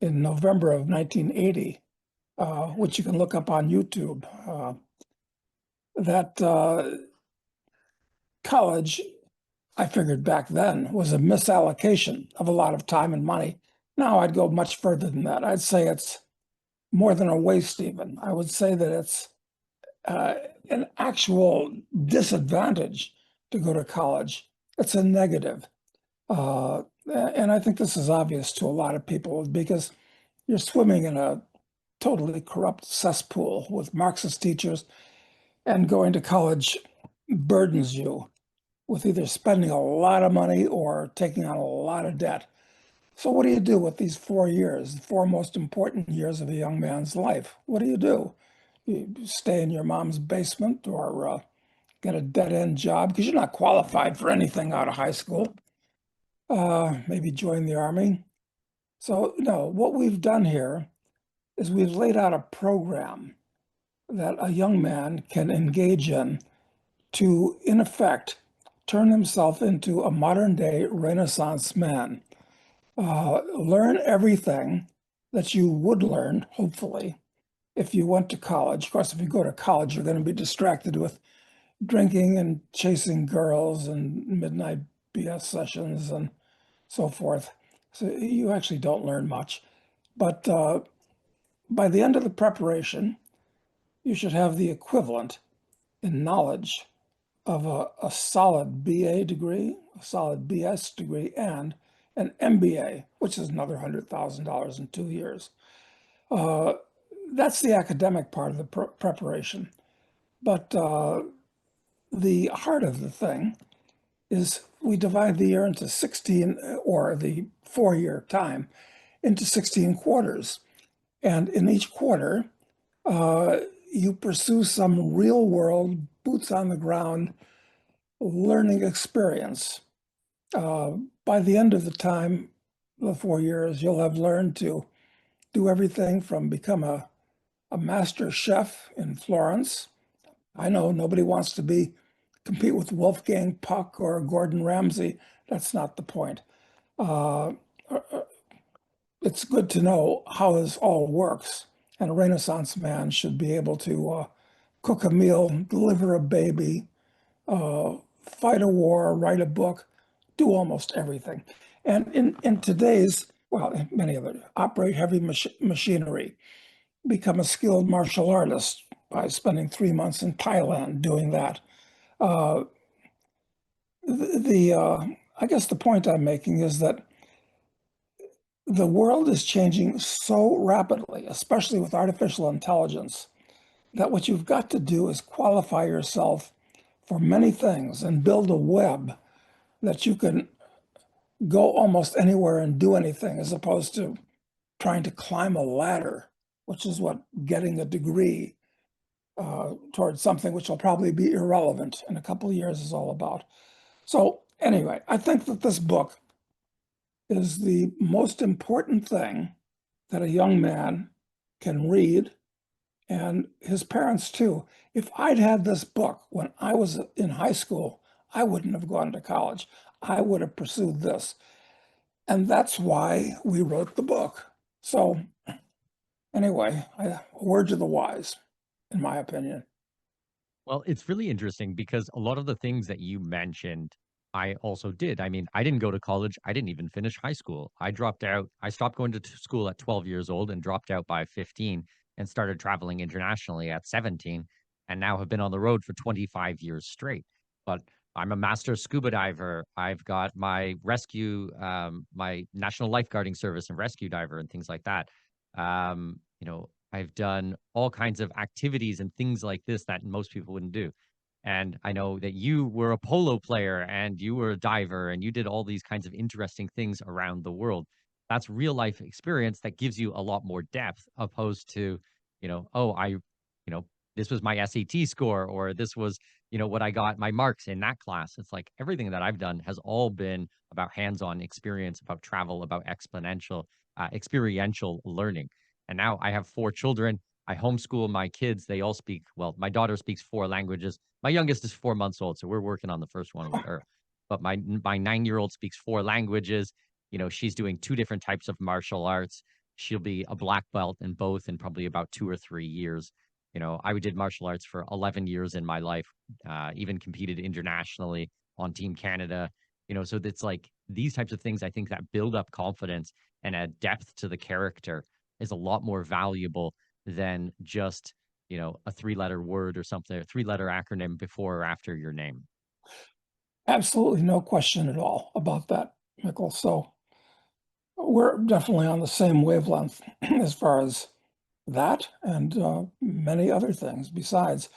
in November of 1980, which you can look up on YouTube, that college, I figured back then, was a misallocation of a lot of time and money. Now I'd go much further than that. I'd say it's more than a waste even. I would say that it's uh, an actual disadvantage to go to college. It's a negative. And I think this is obvious to a lot of people because you're swimming in a totally corrupt cesspool with Marxist teachers, and going to college burdens you with either spending a lot of money or taking on a lot of debt. So what do you do with these 4 years, the four most important years of a young man's life? What do? You stay in your mom's basement or get a dead-end job because you're not qualified for anything out of high school. Maybe join the army. So, no, what we've done here is we've laid out a program that a young man can engage in to, in effect, turn himself into a modern day Renaissance man. Learn everything that you would learn, hopefully, if you went to college. Of course, if you go to college, you're going to be distracted with drinking and chasing girls and midnight BS sessions and so forth. So you actually don't learn much. But by the end of the preparation, you should have the equivalent in knowledge of a solid BA degree, a solid BS degree, and an MBA, which is another $100,000 in 2 years. Uh, that's the academic part of the preparation. But the heart of the thing is we divide the year into 16, or the 4 year time, into 16 quarters. And in each quarter, you pursue some real world, boots on the ground learning experience. By the end of the time, the 4 years, you'll have learned to do everything from become a master chef in Florence. I know nobody wants to compete with Wolfgang Puck or Gordon Ramsay. That's not the point. Uh, it's good to know how this all works. And a Renaissance man should be able to cook a meal, deliver a baby, fight a war, write a book, do almost everything. And in today's, well, many of it, operate heavy machinery, become a skilled martial artist by spending 3 months in Thailand doing that. Uh, I guess the point I'm making is that the world is changing so rapidly, especially with artificial intelligence, that what you've got to do is qualify yourself for many things and build a web that you can go almost anywhere and do anything, as opposed to trying to climb a ladder, which is what getting a degree towards something which will probably be irrelevant in a couple of years is all about. So anyway, I think that this book is the most important thing that a young man can read, and his parents too. If I'd had this book when I was in high school, I wouldn't have gone to college. I would have pursued this. And that's why we wrote the book. So anyway, a word to the wise, in my opinion. Well, it's really interesting because a lot of the things that you mentioned, I also did. I mean, I didn't go to college. I didn't even finish high school. I dropped out. I stopped going to school at 12 years old and dropped out by 15 and started traveling internationally at 17 and now have been on the road for 25 years straight. But I'm a master scuba diver. I've got my my national lifeguarding service and rescue diver and things like that. I've done all kinds of activities and things like this that most people wouldn't do. And I know that you were a polo player and you were a diver and you did all these kinds of interesting things around the world. That's real life experience that gives you a lot more depth opposed to, this was my SAT score or this was, what I got my marks in that class. It's like everything that I've done has all been about hands-on experience, about travel, about experiential learning. And now I have four children. I homeschool my kids. They all speak, well, my daughter speaks four languages. My youngest is 4 months old, so we're working on the first one with her. But my 9-year old speaks four languages. She's doing two different types of martial arts. she'll be a black belt in both in probably about 2 or 3 years. I did martial arts for 11 years in my life, even competed internationally on Team Canada. So that's like these types of things I think that build up confidence and add depth to the character is a lot more valuable than just, a 3 letter word or something, a 3 letter acronym before or after your name. Absolutely no question at all about that, Mikkel. So we're definitely on the same wavelength as far as that and many other things besides.